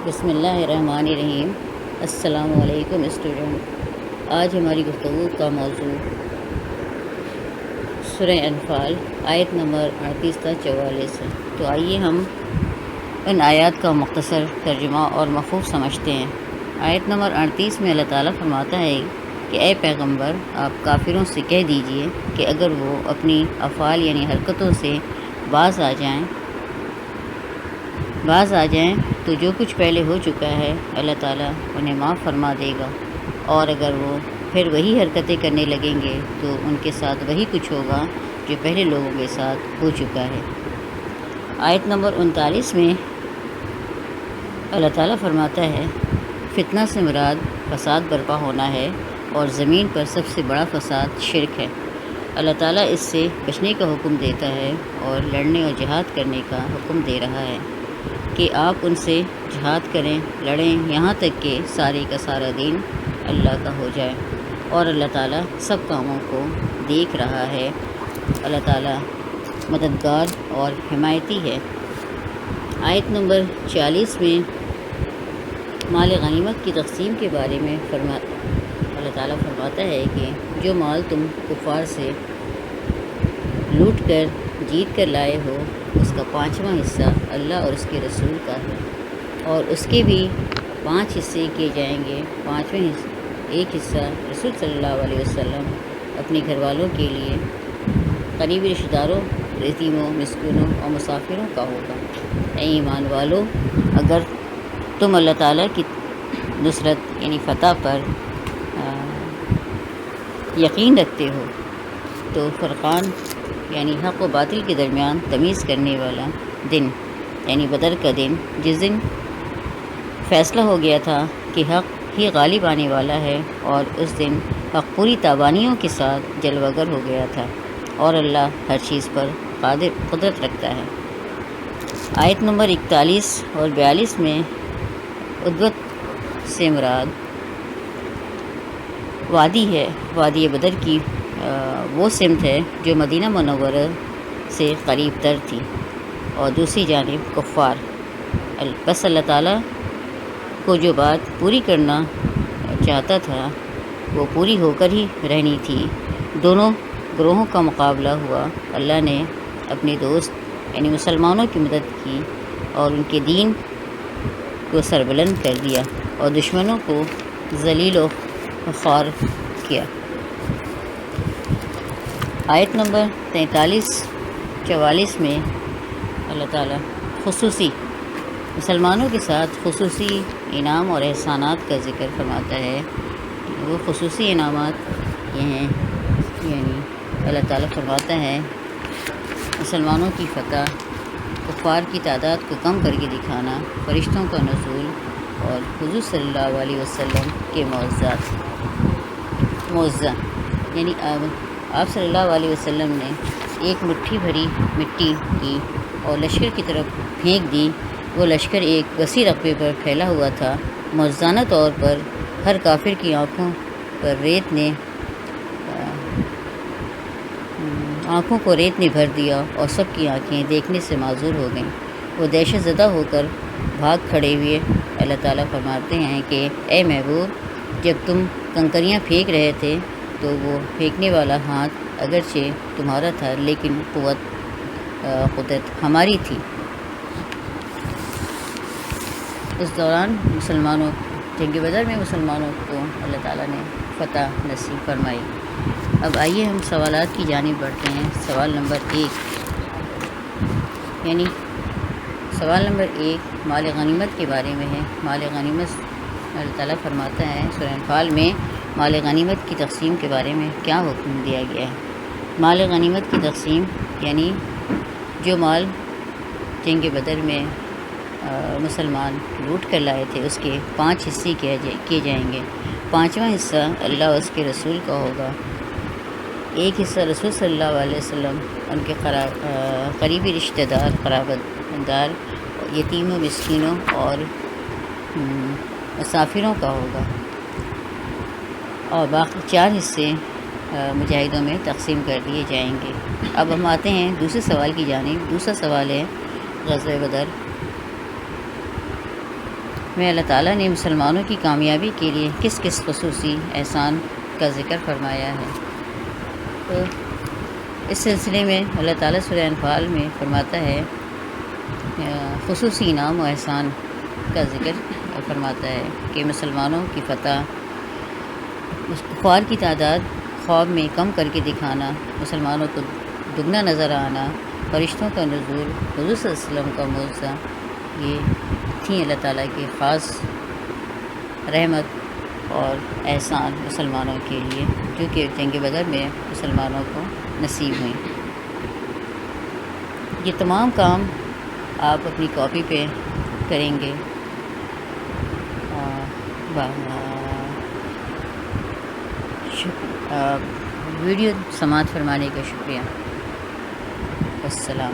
بسم اللہ الرحمن الرحیم۔ السلام علیکم اسٹوڈنٹ۔ آج ہماری گفتگو کا موضوع سورہ انفال آیت نمبر 38 تا 44 ہے۔ تو آئیے ہم ان آیات کا مختصر ترجمہ اور مفہوم سمجھتے ہیں۔ آیت نمبر 38 میں اللہ تعالیٰ فرماتا ہے کہ اے پیغمبر، آپ کافروں سے کہہ دیجئے کہ اگر وہ اپنی افعال یعنی حرکتوں سے باز آ جائیں تو جو کچھ پہلے ہو چکا ہے اللہ تعالیٰ انہیں معاف فرما دے گا، اور اگر وہ پھر وہی حرکتیں کرنے لگیں گے تو ان کے ساتھ وہی کچھ ہوگا جو پہلے لوگوں کے ساتھ ہو چکا ہے۔ آیت نمبر 39 میں اللہ تعالیٰ فرماتا ہے فتنہ سے مراد فساد برپا ہونا ہے، اور زمین پر سب سے بڑا فساد شرک ہے۔ اللہ تعالیٰ اس سے بچنے کا حکم دیتا ہے اور لڑنے اور جہاد کرنے کا حکم دے رہا ہے کہ آپ ان سے جہاد کریں، لڑیں، یہاں تک کہ سارے کا سارا دین اللہ کا ہو جائے، اور اللہ تعالیٰ سب کاموں کو دیکھ رہا ہے۔ اللہ تعالیٰ مددگار اور حمایتی ہے۔ آیت نمبر 40 میں مال غنیمت کی تقسیم کے بارے میں اللہ تعالیٰ فرماتا ہے کہ جو مال تم کفار سے لوٹ کر جیت کر لائے ہو اس کا 5واں حصہ اللہ اور اس کے رسول کا ہے، اور اس کے بھی 5 حصے کیے جائیں گے۔ 5ویں ایک حصہ رسول صلی اللہ علیہ وسلم اپنے گھر والوں کے لیے، قریبی رشتہ داروں، یتیموں، مسکینوں اور مسافروں کا ہوگا۔ اے ایمان والو، اگر تم اللہ تعالیٰ کی نصرت یعنی فتح پر یقین رکھتے ہو تو فرقان یعنی حق و باطل کے درمیان تمیز کرنے والا دن یعنی بدر کا دن، جس دن فیصلہ ہو گیا تھا کہ حق ہی غالب آنے والا ہے، اور اس دن حق پوری تابانیوں کے ساتھ جلوہ گر ہو گیا تھا، اور اللہ ہر چیز پر قدرت رکھتا ہے۔ آیت نمبر 41 اور 42 میں عدوت سے مراد وادی ہے، وادی بدر کی وہ سمت ہے جو مدینہ منورہ سے قریب تر تھی، اور دوسری جانب کفار۔ بس اللہ تعالیٰ کو جو بات پوری کرنا چاہتا تھا وہ پوری ہو کر ہی رہنی تھی۔ دونوں گروہوں کا مقابلہ ہوا، اللہ نے اپنے دوست یعنی مسلمانوں کی مدد کی اور ان کے دین کو سربلند کر دیا، اور دشمنوں کو ذلیل و خوار کیا۔ آیت نمبر 43-44 میں اللہ تعالیٰ خصوصی مسلمانوں کے ساتھ خصوصی انعام اور احسانات کا ذکر فرماتا ہے۔ وہ خصوصی انعامات یہ ہیں، یعنی اللہ تعالیٰ فرماتا ہے مسلمانوں کی فتح، کفار کی تعداد کو کم کر کے دکھانا، فرشتوں کا نزول، اور حضور صلی اللہ علیہ وسلم کے معجزہ یعنی آپ صلی اللہ علیہ وسلم نے ایک مٹھی بھری مٹی کی اور لشکر کی طرف پھینک دی۔ وہ لشکر ایک وسیع رقبے پر پھیلا ہوا تھا۔ معجزانہ طور پر ہر کافر کی آنکھوں کو ریت نے بھر دیا، اور سب کی آنکھیں دیکھنے سے معذور ہو گئیں۔ وہ دہشت زدہ ہو کر بھاگ کھڑے ہوئے۔ اللہ تعالیٰ فرماتے ہیں کہ اے محبوب، جب تم کنکریاں پھینک رہے تھے تو وہ پھینکنے والا ہاتھ اگرچہ تمہارا تھا، لیکن قدرت ہماری تھی۔ اس دوران جنگ بدر میں مسلمانوں کو اللہ تعالیٰ نے فتح نصیب فرمائی۔ اب آئیے ہم سوالات کی جانب بڑھتے ہیں۔ سوال نمبر 1 مال غنیمت کے بارے میں ہے۔ مال غنیمت اللہ تعالیٰ فرماتا ہے سورہ انفال میں مال غنیمت کی تقسیم کے بارے میں کیا حکم دیا گیا ہے۔ مال غنیمت کی تقسیم یعنی جو مال جنگ بدر میں مسلمان لوٹ کر لائے تھے اس کے 5 حصے کیے جائیں گے۔ 5واں حصہ اللہ اور اس کے رسول کا ہوگا۔ ایک حصہ رسول صلی اللہ علیہ وسلم، ان کے قریبی رشتہ دار، قرابت دار، یتیموں، مسکینوں اور مسافروں کا ہوگا، اور باقی 4 حصے مجاہدوں میں تقسیم کر دیے جائیں گے۔ اب ہم آتے ہیں دوسرے سوال کی جانب۔ دوسرا سوال ہے غزوہ بدر میں اللہ تعالیٰ نے مسلمانوں کی کامیابی کے لیے کس کس خصوصی احسان کا ذکر فرمایا ہے۔ تو اس سلسلے میں اللہ تعالیٰ سورہ انفال میں فرماتا ہے، خصوصی انعام و احسان کا ذکر فرماتا ہے کہ مسلمانوں کی فتح، کفار کی تعداد خواب میں کم کر کے دکھانا، مسلمانوں کو دگنا نظر آنا، فرشتوں کا نزول، حضور صلی اللہ علیہ وسلم کا معجزہ، یہ تھیں اللہ تعالیٰ کی خاص رحمت اور احسان مسلمانوں کے لیے، جو کہ جنگ بدر میں مسلمانوں کو نصیب ہوئیں۔ یہ تمام کام آپ اپنی کاپی پہ کریں گے۔ ویڈیو سماعت فرمانے کا شکریہ۔ السلام۔